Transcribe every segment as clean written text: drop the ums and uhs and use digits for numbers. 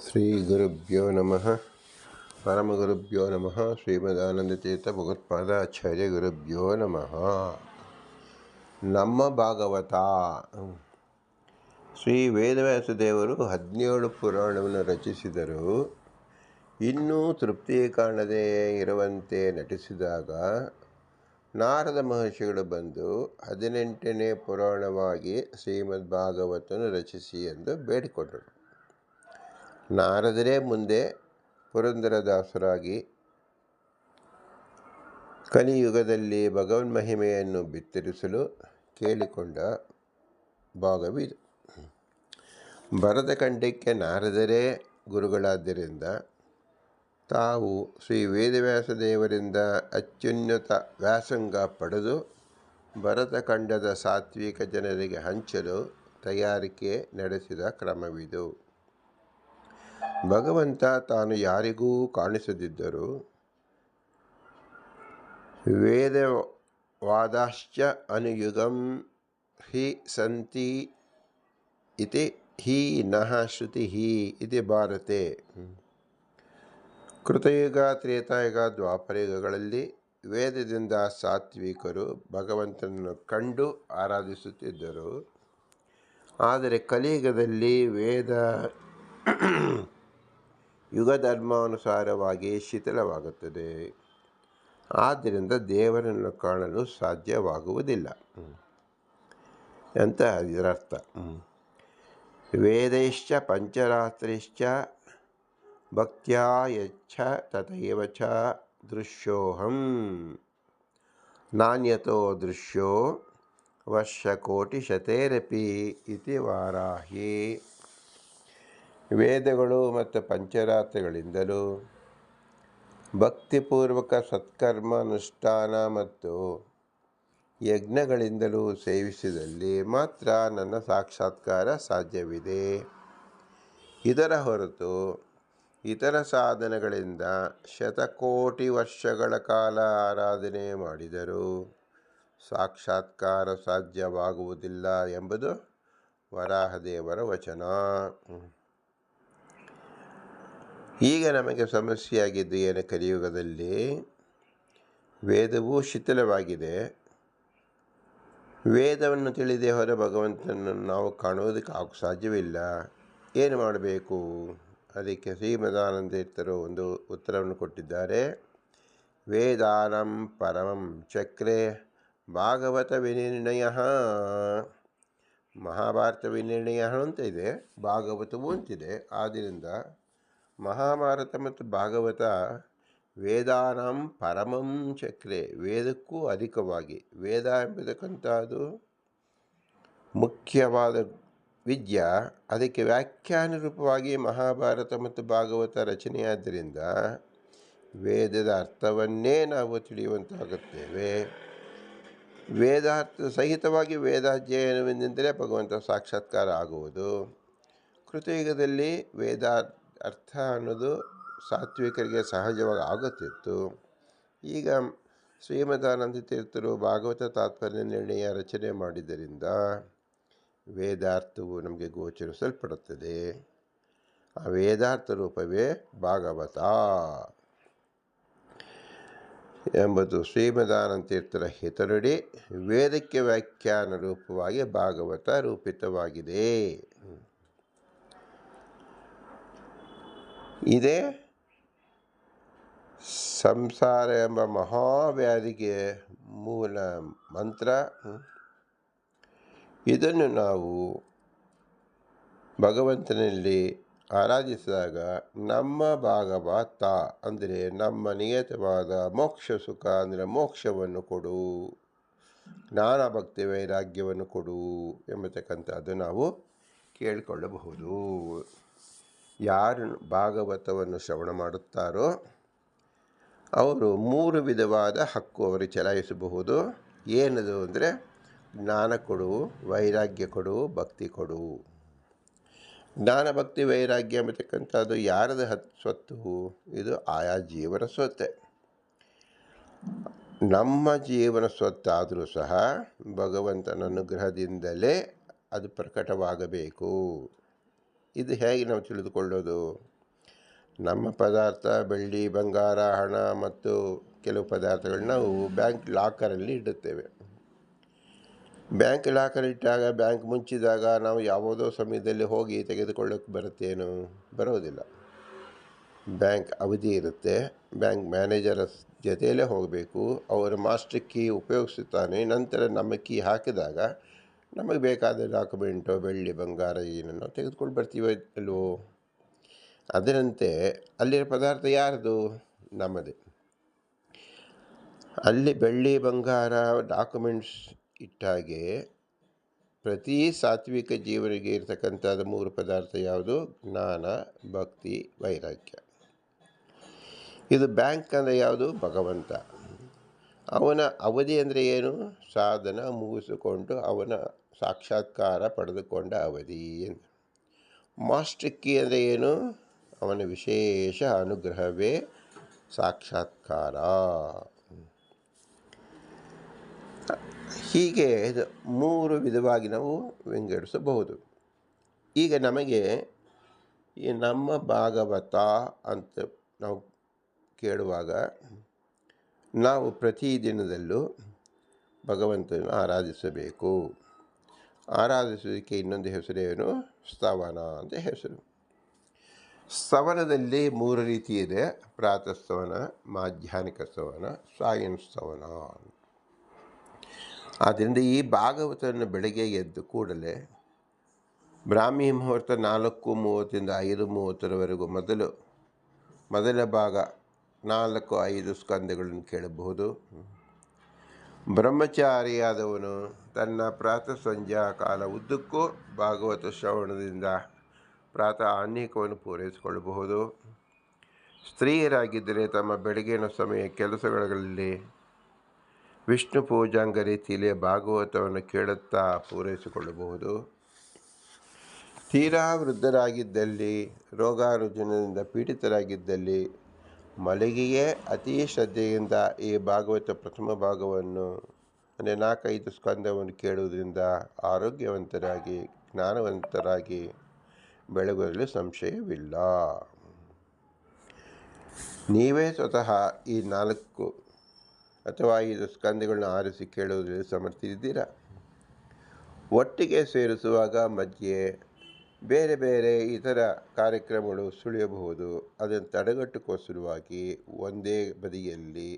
ಶ್ರೀ ಗುರುಭ್ಯೋ ನಮಃ ಪರಮಗುರುಭ್ಯೋ ನಮಃ ಶ್ರೀಮದಾನಂದತೀರ್ಥ ಭಗವತ್ಪಾದಾಚಾರ್ಯ ಗುರುಭ್ಯೋ ನಮಃ. ನಮ್ಮ ಭಾಗವತ. ಶ್ರೀ ವೇದವ್ಯಾಸದೇವರು 17 ಪುರಾಣವನ್ನು ರಚಿಸಿದರು. ಇನ್ನೂ ತೃಪ್ತಿ ಕಾಣದೇ ಇರುವಂತೆ ನಟಿಸಿದಾಗ ನಾರದ ಮಹರ್ಷಿಗಳು ಬಂದು 18ನೇ ಪುರಾಣವಾಗಿ ಶ್ರೀಮದ್ ಭಾಗವತವನ್ನು ರಚಿಸಿ ಎಂದು ಬೇಡಿಕೊಂಡರು. ನಾರದರೇ ಮುಂದೆ ಪುರಂದರದಾಸರಾಗಿ ಕಲಿಯುಗದಲ್ಲಿ ಭಗವನ್ಮಹಿಮೆಯನ್ನು ಬಿತ್ತರಿಸಲು ಕೇಳಿಕೊಂಡ ಭಾಗವಿದು. ಭರತಖಂಡಕ್ಕೆ ನಾರದರೇ ಗುರುಗಳಾದ್ದರಿಂದ ತಾವು ಶ್ರೀ ವೇದವ್ಯಾಸದೇವರಿಂದ ಅತ್ಯುನ್ನತ ವ್ಯಾಸಂಗ ಪಡೆದು ಭರತಖಂಡದ ಸಾತ್ವಿಕ ಜನರಿಗೆ ಹಂಚಲು ತಯಾರಿಕೆ ನಡೆಸಿದ ಕ್ರಮವಿದು. ಭಗವಂತ ತಾನು ಯಾರಿಗೂ ಕಾಣಿಸದಿದ್ದರೂ ವೇದವಾದಾಶ್ಚ ಅನುಯುಗಂ ಹಿ ಸಂತಿ ಇತಿ ಹಿ ನಃ ಶ್ರುತಿ ಇತಿ ಭಾರತೆ. ಕೃತಯುಗ, ತ್ರೇತಾಯುಗ, ದ್ವಾಪರಯುಗಗಳಲ್ಲಿ ವೇದದಿಂದ ಸಾತ್ವಿಕರು ಭಗವಂತನನ್ನು ಕಂಡು ಆರಾಧಿಸುತ್ತಿದ್ದರು. ಆದರೆ ಕಲಿಯುಗದಲ್ಲಿ ವೇದ ಯುಗಧರ್ಮಾನುಸಾರವಾಗಿ ಶಿಥಿಲವಾಗುತ್ತದೆ. ಆದ್ದರಿಂದ ದೇವರನ್ನು ಕಾಣಲು ಸಾಧ್ಯವಾಗುವುದಿಲ್ಲ ಅಂತ ಇದರರ್ಥ. ವೇದೈಶ್ಚ ಪಂಚರಾತ್ರೈಶ್ಚ ಭಕ್ತ್ಯಾ ಯಚ್ಛ ತಥೈವ ಚ ದೃಶ್ಯೋಹಂ ನಾನ್ಯತೋ ದೃಶ್ಯೋ ವರ್ಷಕೋಟಿಶತೈರಪಿ ಇತಿ ವಾರಾಹಿ. ವೇದಗಳು ಮತ್ತು ಪಂಚರಾತ್ರಗಳಿಂದಲೂ ಭಕ್ತಿಪೂರ್ವಕ ಸತ್ಕರ್ಮ ಅನುಷ್ಠಾನ ಮತ್ತು ಯಜ್ಞಗಳಿಂದಲೂ ಸೇವಿಸಿದಲ್ಲಿ ಮಾತ್ರ ನನ್ನ ಸಾಕ್ಷಾತ್ಕಾರ ಸಾಧ್ಯವಿದೆ. ಇದರ ಹೊರತು ಇತರ ಸಾಧನಗಳಿಂದ ಶತಕೋಟಿ ವರ್ಷಗಳ ಕಾಲ ಆರಾಧನೆ ಮಾಡಿದರೂ ಸಾಕ್ಷಾತ್ಕಾರ ಸಾಧ್ಯವಾಗುವುದಿಲ್ಲ ಎಂಬುದು ವರಾಹದೇವರ ವಚನ. ಈಗ ನಮಗೆ ಸಮಸ್ಯೆಯಾಗಿದ್ದು ಏನು? ಕಲಿಯುಗದಲ್ಲಿ ವೇದವೂ ಶಿಥಿಲವಾಗಿದೆ. ವೇದವನ್ನು ತಿಳಿದೇ ಹೊರ ಭಗವಂತನನ್ನು ನಾವು ಕಾಣುವುದಕ್ಕೆ ಸಾಧ್ಯವಿಲ್ಲ. ಏನು ಮಾಡಬೇಕು? ಅದಕ್ಕೆ ಶ್ರೀಮದಾನಂದತೀರ್ಥರು ಒಂದು ಉತ್ತರವನ್ನು ಕೊಟ್ಟಿದ್ದಾರೆ. ವೇದಾನಂ ಪರಮಂ ಚಕ್ರೆ ಭಾಗವತ ವಿನಿರ್ಣಯ. ಮಹಾಭಾರತ ವಿನಿರ್ಣಯ ಅಂತ ಇದೆ, ಭಾಗವತವೂ ಅಂತಿದೆ. ಆದ್ದರಿಂದ ಮಹಾಭಾರತ ಮತ್ತು ಭಾಗವತ ವೇದಾನಂ ಪರಮಂ ಚಕ್ರೆ, ವೇದಕ್ಕೂ ಅಧಿಕವಾಗಿ. ವೇದ ಎಂಬುದಕ್ಕಂಥದ್ದು ಮುಖ್ಯವಾದ ವಿದ್ಯೆ. ಅದಕ್ಕೆ ವ್ಯಾಖ್ಯಾನ ರೂಪವಾಗಿ ಮಹಾಭಾರತ ಮತ್ತು ಭಾಗವತ ರಚನೆಯಾದ್ದರಿಂದ ವೇದದ ಅರ್ಥವನ್ನೇ ನಾವು ತಿಳಿಯುವಂತಾಗುತ್ತೇವೆ. ವೇದಾರ್ಥ ಸಹಿತವಾಗಿ ವೇದಾಧ್ಯಯನವೆಂದರೆ ಭಗವಂತ ಸಾಕ್ಷಾತ್ಕಾರ ಆಗುವುದು. ಕೃತಯುಗದಲ್ಲಿ ಅರ್ಥ ಅನ್ನೋದು ಸಾತ್ವಿಕರಿಗೆ ಸಹಜವಾಗಿ ಆಗುತ್ತಿತ್ತು. ಈಗ ಶ್ರೀಮದಾನಂದ ತೀರ್ಥರು ಭಾಗವತ ತಾತ್ಪರ್ಯ ನಿರ್ಣಯ ರಚನೆ ಮಾಡಿದ್ದರಿಂದ ವೇದಾರ್ಥವು ನಮಗೆ ಗೋಚರಿಸಲ್ಪಡುತ್ತದೆ. ಆ ವೇದಾರ್ಥ ರೂಪವೇ ಭಾಗವತ ಎಂಬುದು ಶ್ರೀಮದಾನಂದ ತೀರ್ಥರ ಹಿತನುಡಿ. ವೇದಕ್ಕೆ ವ್ಯಾಖ್ಯಾನ ರೂಪವಾಗಿ ಭಾಗವತ ರೂಪಿತವಾಗಿದೆ. ಇದೇ ಸಂಸಾರ ಎಂಬ ಮಹಾವ್ಯಾಧಿಗೆ ಮೂಲ ಮಂತ್ರ. ಇದನ್ನು ನಾವು ಭಗವಂತನಲ್ಲಿ ಆರಾಧಿಸಿದಾಗ ನಮ್ಮ ಭಾಗವತ ಅಂದರೆ ನಮ್ಮ ನಿಯತವಾದ ಮೋಕ್ಷ ಸುಖ ಅಂದರೆ ಮೋಕ್ಷವನ್ನು ಕೊಡು, ಜ್ಞಾನ ಭಕ್ತಿ ವೈರಾಗ್ಯವನ್ನು ಕೊಡು ಎಂಬತಕ್ಕಂಥದ್ದು ನಾವು ಕೇಳಿಕೊಳ್ಳಬಹುದು. ಯಾರು ಭಾಗವತವನ್ನು ಶ್ರವಣ ಮಾಡುತ್ತಾರೋ ಅವರು 3 ವಿಧವಾದ ಹಕ್ಕು ಅವರು ಚಲಾಯಿಸಬಹುದು. ಏನದು ಅಂದರೆ ಜ್ಞಾನ ಕೊಡು, ವೈರಾಗ್ಯ ಕೊಡು, ಭಕ್ತಿ ಕೊಡು. ಜ್ಞಾನ ಭಕ್ತಿ ವೈರಾಗ್ಯ ಎಂಬತಕ್ಕಂಥದ್ದು ಯಾರದ ಸ್ವತ್ತು? ಇದು ಆಯಾ ಜೀವನ ಸ್ವತ್ತೆ. ನಮ್ಮ ಜೀವನ ಸ್ವತ್ತಾದರೂ ಸಹ ಭಗವಂತನ ಅನುಗ್ರಹದಿಂದಲೇ ಅದು ಪ್ರಕಟವಾಗಬೇಕು. ಇದು ಹೇಗೆ ನಾವು ತಿಳಿದುಕೊಳ್ಳೋದು? ನಮ್ಮ ಪದಾರ್ಥ ಬೆಳ್ಳಿ ಬಂಗಾರ ಹಣ ಮತ್ತು ಕೆಲವು ಪದಾರ್ಥಗಳನ್ನ ನಾವು ಬ್ಯಾಂಕ್ ಲಾಕರಲ್ಲಿ ಇಡುತ್ತೇವೆ. ಬ್ಯಾಂಕ್ ಲಾಕರ್ ಇಟ್ಟಾಗ ಬ್ಯಾಂಕ್ ಮುಚ್ಚಿದಾಗ ನಾವು ಯಾವುದೋ ಸಮಯದಲ್ಲಿ ಹೋಗಿ ತೆಗೆದುಕೊಳ್ಳೋಕೆ ಬರುತ್ತೇನೋ? ಬರೋದಿಲ್ಲ. ಬ್ಯಾಂಕ್ ಅವಧಿ ಇರುತ್ತೆ. ಬ್ಯಾಂಕ್ ಮ್ಯಾನೇಜರ ಜೊತೆಯಲ್ಲೇ ಹೋಗಬೇಕು. ಅವರ ಮಾಸ್ಟರ್ ಕೀ ಉಪಯೋಗಿಸುತ್ತಾನೆ. ನಂತರ ನಮ್ಮ ಕೀ ಹಾಕಿದಾಗ ನಮಗೆ ಬೇಕಾದ ಡಾಕ್ಯುಮೆಂಟು ಬೆಳ್ಳಿ ಬಂಗಾರ ಏನನ್ನು ತೆಗೆದುಕೊಂಡು ಬರ್ತೀವಿ ಅಲ್ವೋ? ಅದರಂತೆ ಅಲ್ಲಿನ ಪದಾರ್ಥ ಯಾರ್ದು? ನಮ್ಮದೇ. ಅಲ್ಲಿ ಬೆಳ್ಳಿ ಬಂಗಾರ ಡಾಕ್ಯುಮೆಂಟ್ಸ್ ಇಟ್ಟಾಗೆ ಪ್ರತಿ ಸಾತ್ವಿಕ ಜೀವನಿಗೆ ಇರತಕ್ಕಂಥದ್ದು 3 ಪದಾರ್ಥ ಯಾವುದು? ಜ್ಞಾನ, ಭಕ್ತಿ, ವೈರಾಗ್ಯ. ಇದು ಬ್ಯಾಂಕ್ ಅಂದರೆ ಯಾವುದು? ಭಗವಂತ. ಅವನ ಅವಧಿ ಅಂದರೆ ಏನು? ಸಾಧನ ಮುಗಿಸಿಕೊಂಡು ಅವನ ಸಾಕ್ಷಾತ್ಕಾರ ಪಡೆದುಕೊಂಡ ಅವಧಿ. ಮಾಸ್ಟರ್ ಕೀ ಅಂದರೆ ಏನು? ಅವನ ವಿಶೇಷ ಅನುಗ್ರಹವೇ ಸಾಕ್ಷಾತ್ಕಾರ. ಹೀಗೆ 3 ವಿಧವಾಗಿ ನಾವು ವಿಂಗಡಿಸಬಹುದು. ಈಗ ನಮಗೆ ಈ ನಮ್ಮ ಭಾಗವತ ಅಂತ ನಾವು ಕೇಳುವಾಗ ನಾವು ಪ್ರತಿದಿನದಲ್ಲೂ ಭಗವಂತನ ಆರಾಧಿಸಬೇಕು. ಆರಾಧಿಸೋದಕ್ಕೆ ಇನ್ನೊಂದು ಹೆಸರೇನು? ಸ್ತವನ ಅಂತ ಹೆಸರು. ಸ್ತವನದಲ್ಲಿ 3 ರೀತಿ ಇದೆ. ಪ್ರಾತಃ ಸ್ತವನ, ಮಾಧ್ಯಾಹ್ನಿಕ ಸ್ತವನ, ಸಾಯಂ ಸ್ತವನ. ಆದ್ದರಿಂದ ಈ ಭಾಗವತನ ಬೆಳಗ್ಗೆ ಎದ್ದು ಕೂಡಲೇ ಬ್ರಾಹ್ಮಿ ಮುಹೂರ್ತ 4:30ರಿಂದ 5:30ರವರೆಗೂ ಮೊದಲ ಭಾಗ 4-5 ಸ್ಕಂದಗಳನ್ನು ಕೇಳಬಹುದು. ಬ್ರಹ್ಮಚಾರಿಯಾದವನು ತನ್ನ ಪ್ರಾತಃ ಸಂಧ್ಯಾ ಕಾಲ ಉದ್ದಕ್ಕೂ ಭಾಗವತ ಶ್ರವಣದಿಂದ ಪ್ರಾತಃ ಆಹ್ನಿಕವನ್ನು ಪೂರೈಸಿಕೊಳ್ಳಬಹುದು. ಸ್ತ್ರೀಯರಾಗಿದ್ದರೆ ತಮ್ಮ ಬೆಳಗಿನ ಸಮಯ ಕೆಲಸಗಳಲ್ಲಿ ವಿಷ್ಣು ಪೂಜಾಂಗ ರೀತಿಯಲ್ಲಿ ಭಾಗವತವನ್ನು ಕೇಳುತ್ತಾ ಪೂರೈಸಿಕೊಳ್ಳಬಹುದು. ತೀರಾ ವೃದ್ಧರಾಗಿದ್ದಲ್ಲಿ, ರೋಗಾರುಜಿನದಿಂದ ಪೀಡಿತರಾಗಿದ್ದಲ್ಲಿ ಮಲಗಿಯೇ ಅತಿ ಶ್ರದ್ಧೆಯಿಂದ ಈ ಭಾಗವತ ಪ್ರಥಮ ಭಾಗವನ್ನು ಅಂದರೆ 4-5 ಸ್ಕಂದವನ್ನು ಕೇಳುವುದರಿಂದ ಆರೋಗ್ಯವಂತರಾಗಿ ಜ್ಞಾನವಂತರಾಗಿ ಬೆಳಗುವಲ್ಲಿ ಸಂಶಯವಿಲ್ಲ. ನೀವೇ ಸ್ವತಃ ಈ 4 ಅಥವಾ 5 ಸ್ಕಂದಗಳನ್ನು ಆರಿಸಿ ಕೇಳುವುದರಲ್ಲಿ ಸಮರ್ಥರಿದ್ದೀರಾ? ಒಟ್ಟಿಗೆ ಸೇರಿಸುವಾಗ ಮಧ್ಯೆ ಬೇರೆ ಬೇರೆ ಇತರ ಕಾರ್ಯಕ್ರಮಗಳು ಸುಳಿಯಬಹುದು. ಅದನ್ನು ತಡೆಗಟ್ಟುಕೋಸ್ಕರವಾಗಿ ಒಂದೇ ಬದಿಯಲ್ಲಿ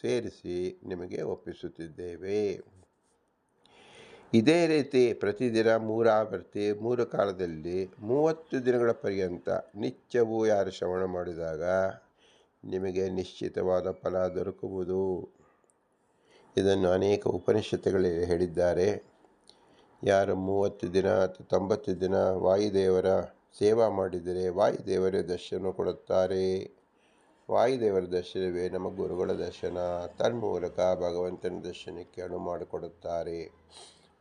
ಸೇರಿಸಿ ನಿಮಗೆ ಒಪ್ಪಿಸುತ್ತಿದ್ದೇವೆ. ಇದೇ ರೀತಿ ಪ್ರತಿದಿನ 3 ಆವರ್ತಿ 3 ಕಾಲದಲ್ಲಿ 30 ದಿನಗಳ ಪರ್ಯಂತ ನಿತ್ಯವೂ ಯಾರು ಶ್ರವಣ ಮಾಡಿದಾಗ ನಿಮಗೆ ನಿಶ್ಚಿತವಾದ ಫಲ ದೊರಕುವುದು. ಇದನ್ನು ಅನೇಕ ಉಪನಿಷತ್ತುಗಳಲ್ಲಿ ಹೇಳಿದ್ದಾರೆ. ಯಾರು 30 ದಿನ ಅಥವಾ 90 ದಿನ ವಾಯುದೇವರ ಸೇವಾ ಮಾಡಿದರೆ ವಾಯುದೇವರೇ ದರ್ಶನ ಕೊಡುತ್ತಾರೆ. ವಾಯುದೇವರ ದರ್ಶನವೇ ನಮ್ಮ ಗುರುಗಳ ದರ್ಶನ. ತನ್ಮೂಲಕ ಭಗವಂತನ ದರ್ಶನಕ್ಕೆ ಅನುವು ಮಾಡಿಕೊಡುತ್ತಾರೆ.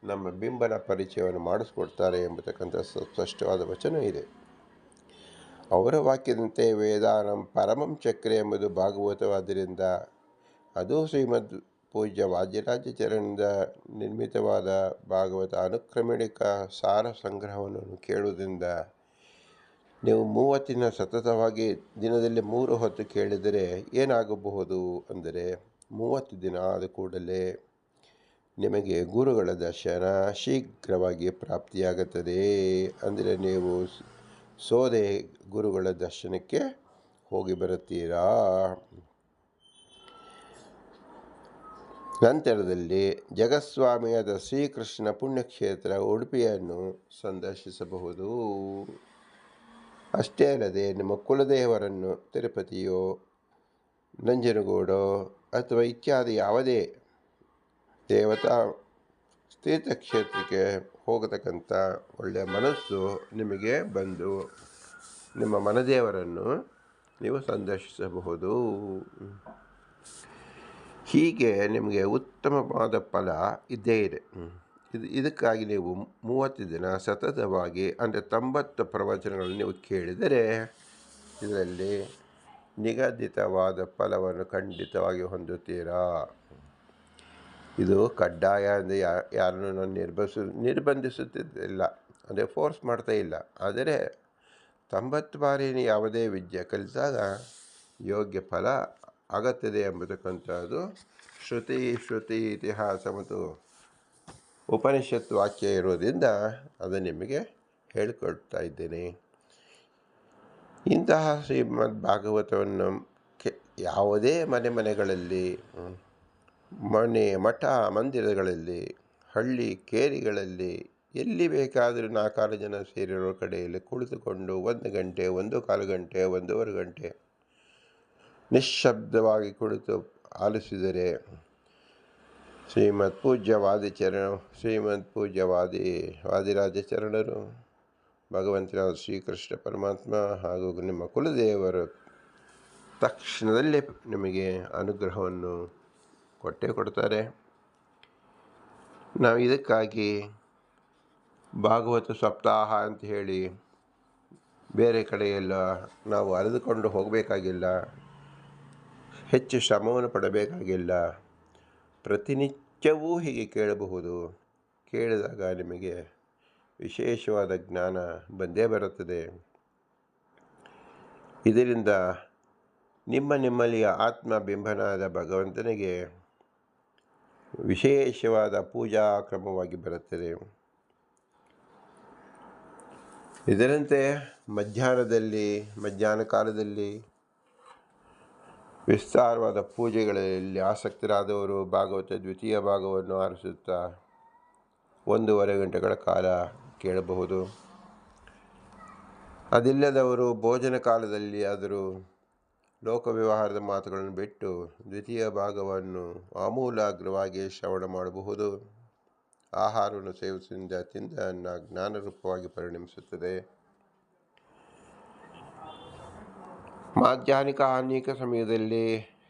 ನಮ್ಮ ಬಿಂಬನ ಪರಿಚಯವನ್ನು ಮಾಡಿಸ್ಕೊಡ್ತಾರೆ ಎಂಬತಕ್ಕಂಥ ಸ್ಪಷ್ಟವಾದ ವಚನ ಇದೆ. ಅವರ ವಾಕ್ಯದಂತೆ ವೇದಾನಂ ಪರಮಂ ಚಕ್ರೆ ಎಂಬುದು ಭಾಗವತವಾದ್ದರಿಂದ ಅದು ಶ್ರೀಮದ್ ಪೂಜ್ಯ ವಾದಿರಾಜಾಚಾರ್ಯರಿಂದ ನಿರ್ಮಿತವಾದ ಭಾಗವತ ಅನುಕ್ರಮಣಿಕ ಸಾರ ಸಂಗ್ರಹವನ್ನು ಕೇಳುವುದರಿಂದ ನೀವು 30 ದಿನ ಸತತವಾಗಿ ದಿನದಲ್ಲಿ 3 ಹೊತ್ತು ಕೇಳಿದರೆ ಏನಾಗಬಹುದು ಅಂದರೆ 30 ದಿನ ಆದ ಕೂಡಲೇ ನಿಮಗೆ ಗುರುಗಳ ದರ್ಶನ ಶೀಘ್ರವಾಗಿ ಪ್ರಾಪ್ತಿಯಾಗುತ್ತದೆ. ಅಂದರೆ ನೀವು ಸೋದೆ ಗುರುಗಳ ದರ್ಶನಕ್ಕೆ ಹೋಗಿ ಬರುತ್ತೀರಾ. ನಂತರದಲ್ಲಿ ಜಗಸ್ವಾಮಿಯಾದ ಶ್ರೀಕೃಷ್ಣ ಪುಣ್ಯಕ್ಷೇತ್ರ ಉಡುಪಿಯನ್ನು ಸಂದರ್ಶಿಸಬಹುದು. ಅಷ್ಟೇ ಅಲ್ಲದೆ ನಿಮ್ಮ ಕುಲದೇವರನ್ನು ತಿರುಪತಿಯೋ ನಂಜನಗೂಡೋ ಅಥವಾ ಇತ್ಯಾದಿ ಯಾವುದೇ ದೇವತಾ ತೀರ್ಥಕ್ಷೇತ್ರಕ್ಕೆ ಹೋಗತಕ್ಕಂಥ ಒಳ್ಳೆಯ ಮನಸ್ಸು ನಿಮಗೆ ಬಂದು ನಿಮ್ಮ ಮನದೇವರನ್ನು ನೀವು ಸಂದರ್ಶಿಸಬಹುದು. ಹೀಗೆ ನಿಮಗೆ ಉತ್ತಮವಾದ ಫಲ ಇದ್ದೇ ಇದೆ. ಇದಕ್ಕಾಗಿ ನೀವು 30 ದಿನ ಸತತವಾಗಿ ಅಂದರೆ 90 ಪ್ರವಚನಗಳನ್ನು ನೀವು ಕೇಳಿದರೆ ಇದರಲ್ಲಿ ನಿಗದಿತವಾದ ಫಲವನ್ನು ಖಂಡಿತವಾಗಿ ಹೊಂದುತ್ತೀರಾ. ಇದು ಕಡ್ಡಾಯ ಅಂದರೆ ಯಾರನ್ನು ನಾನು ನಿರ್ಬಂಧಿಸುತ್ತಿಲ್ಲ, ಅಂದರೆ ಫೋರ್ಸ್ ಮಾಡ್ತಾ ಇಲ್ಲ. ಆದರೆ 90 ಬಾರಿ ಯಾವುದೇ ವಿದ್ಯೆ ಕಲಿತಾಗ ಯೋಗ್ಯ ಫಲ ಆಗುತ್ತದೆ ಎಂಬತಕ್ಕಂಥದ್ದು ಶ್ರುತಿ ಇತಿಹಾಸ ಮತ್ತು ಉಪನಿಷತ್ ವಾಕ್ಯ ಇರೋದ್ರಿಂದ ಅದು ನಿಮಗೆ ಹೇಳಿಕೊಡ್ತಾ ಇದ್ದೇನೆ. ಇಂತಹ ಶ್ರೀಮದ್ ಭಾಗವತವನ್ನು ಯಾವುದೇ ಮನೆಗಳಲ್ಲಿ ಮಠ ಮಂದಿರಗಳಲ್ಲಿ ಹಳ್ಳಿ ಕೇರಿಗಳಲ್ಲಿ ಎಲ್ಲಿ ಬೇಕಾದರೂ 4 ಜನ ಸೇರಿರೋ ಕಡೆಯಲ್ಲಿ ಕುಳಿತುಕೊಂಡು 1 ಗಂಟೆ 1 ಗಂಟೆ 1.5 ಗಂಟೆ ನಿಶ್ಶಬ್ದವಾಗಿ ಕುಳಿತು ಆಲಿಸಿದರೆ ಶ್ರೀಮದ್ ಪೂಜ್ಯ ವಾದಿರಾಜ ಚರಣರು, ಭಗವಂತನಾದ ಶ್ರೀಕೃಷ್ಣ ಪರಮಾತ್ಮ ಹಾಗೂ ನಿಮ್ಮ ಕುಲದೇವರು ತಕ್ಷಣದಲ್ಲೇ ನಿಮಗೆ ಅನುಗ್ರಹವನ್ನು ಕೊಟ್ಟೇ ಕೊಡ್ತಾರೆ. ನಾವು ಇದಕ್ಕಾಗಿ ಭಾಗವತ ಸಪ್ತಾಹ ಅಂತ ಹೇಳಿ ಬೇರೆ ಕಡೆಯೆಲ್ಲ ನಾವು ಅಲೆದುಕೊಂಡು ಹೋಗಬೇಕಾಗಿಲ್ಲ, ಹೆಚ್ಚು ಶ್ರಮವನ್ನು ಪಡಬೇಕಾಗಿಲ್ಲ. ಪ್ರತಿನಿತ್ಯವೂ ಹೀಗೆ ಕೇಳಬಹುದು. ಕೇಳಿದಾಗ ನಿಮಗೆ ವಿಶೇಷವಾದ ಜ್ಞಾನ ಬಂದೇ ಬರುತ್ತದೆ. ಇದರಿಂದ ನಿಮ್ಮಲ್ಲಿಯ ಆತ್ಮ ಬಿಂಬನಾದ ಭಗವಂತನಿಗೆ ವಿಶೇಷವಾದ ಪೂಜಾ ಕ್ರಮವಾಗಿ ಬರುತ್ತದೆ. ಇದರಂತೆ ಮಧ್ಯಾಹ್ನ ಕಾಲದಲ್ಲಿ ವಿಸ್ತಾರವಾದ ಪೂಜೆಗಳಲ್ಲಿ ಆಸಕ್ತರಾದವರು ಭಾಗವತ ದ್ವಿತೀಯ ಭಾಗವನ್ನು ಆರಿಸುತ್ತಾ 1.5 ಗಂಟೆಗಳ ಕಾಲ ಕೇಳಬಹುದು. ಅದಿಲ್ಲದವರು ಭೋಜನ ಕಾಲದಲ್ಲಿ ಆದರೂ ಲೋಕ ವ್ಯವಹಾರದ ಮಾತುಗಳನ್ನು ಬಿಟ್ಟು ದ್ವಿತೀಯ ಭಾಗವನ್ನು ಆಮೂಲಾಗ್ರವಾಗಿ ಶ್ರವಣ ಮಾಡಬಹುದು. ಆಹಾರವನ್ನು ಸೇವಿಸಿದ ತಿಂದ ಅನ್ನ ಜ್ಞಾನರೂಪವಾಗಿ ಪರಿಣಮಿಸುತ್ತದೆ. ಮಾಧ್ಯಾಹ್ನಿಕ ಆಹ್ನಿಕ ಸಮಯದಲ್ಲಿ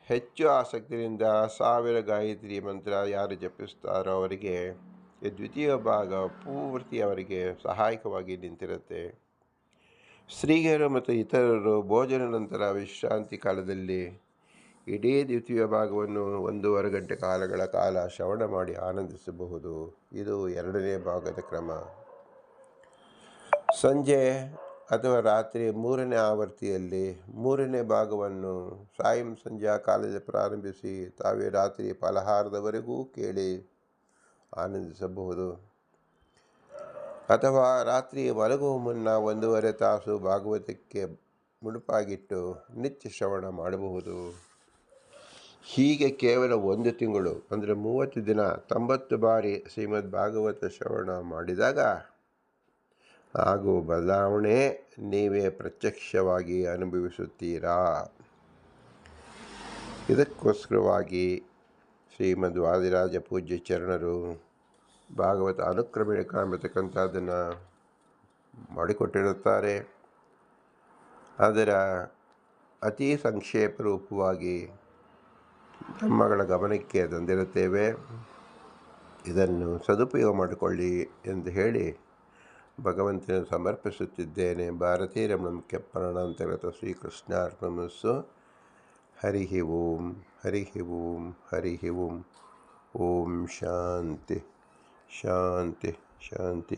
ಹೆಚ್ಚು ಆಸಕ್ತಿಯಿಂದ 1000 ಗಾಯತ್ರಿ ಮಂತ್ರ ಯಾರು ಜಪಿಸ್ತಾರೋ ಅವರಿಗೆ ಈ ದ್ವಿತೀಯ ಭಾಗ ಪೂರ್ತಿ ಅವರಿಗೆ ಸಹಾಯಕವಾಗಿ ನಿಂತಿರುತ್ತೆ. ಸ್ತ್ರೀಯರು ಮತ್ತು ಇತರರು ಭೋಜನ ನಂತರ ವಿಶ್ರಾಂತಿ ಕಾಲದಲ್ಲಿ ಇಡೀ ದ್ವಿತೀಯ ಭಾಗವನ್ನು 1.5 ಗಂಟೆ ಕಾಲಗಳ ಕಾಲ ಶ್ರವಣ ಮಾಡಿ ಆನಂದಿಸಬಹುದು. ಇದು 2ನೇ ಭಾಗದ ಕ್ರಮ. ಸಂಜೆ ಅಥವಾ ರಾತ್ರಿ 3ನೇ ಆವೃತ್ತಿಯಲ್ಲಿ 3ನೇ ಭಾಗವನ್ನು ಸಂಧ್ಯಾ ಕಾಲದಲ್ಲಿ ಪ್ರಾರಂಭಿಸಿ ತಾವೇ ರಾತ್ರಿ ಫಲಹಾರದವರೆಗೂ ಕೇಳಿ ಆನಂದಿಸಬಹುದು. ಅಥವಾ ರಾತ್ರಿ ಮಲಗುವ ಮುನ್ನ 1.5 ತಾಸು ಭಾಗವತಕ್ಕೆ ಮುಡುಪಾಗಿಟ್ಟು ನಿತ್ಯ ಶ್ರವಣ ಮಾಡಬಹುದು. ಹೀಗೆ ಕೇವಲ 1 ತಿಂಗಳು ಅಂದರೆ 30 ದಿನ 90 ಬಾರಿ ಶ್ರೀಮದ್ ಭಾಗವತ ಶ್ರವಣ ಮಾಡಿದಾಗ ಆಗುವ ಬದಲಾವಣೆ ನೀವೇ ಪ್ರತ್ಯಕ್ಷವಾಗಿ ಅನುಭವಿಸುತ್ತೀರಾ. ಇದಕ್ಕೋಸ್ಕರವಾಗಿ ಶ್ರೀಮದ್ ವಾದಿರಾಜ ಪೂಜ್ಯ ಚರಣರು ಭಾಗವತ ಅನುಕ್ರಮಣಿಕ ಎಂಬತಕ್ಕಂಥದ್ದನ್ನು ಮಾಡಿಕೊಟ್ಟಿರುತ್ತಾರೆ. ಅದರ ಅತಿ ಸಂಕ್ಷೇಪ ರೂಪವಾಗಿ ತಮ್ಮಗಳ ಗಮನಕ್ಕೆ ತಂದಿರುತ್ತೇವೆ. ಇದನ್ನು ಸದುಪಯೋಗ ಮಾಡಿಕೊಳ್ಳಿ ಎಂದು ಹೇಳಿ ಭಗವಂತನ ಸಮರ್ಪಿಸುತ್ತಿದ್ದೇನೆ. ಭಾರತೀಯ ರಮಣ ಕೆಪ್ಪರಣಾಂತರ್ಗತ ಶ್ರೀಕೃಷ್ಣಾರ್ಪಣಮಸ್ಸು. ಹರಿ ಓಂ ಹರಿ ಓಂ ಹರಿ ಓಂ. ಓಂ ಶಾಂತಿ ಶಾಂತಿ ಶಾಂತಿ.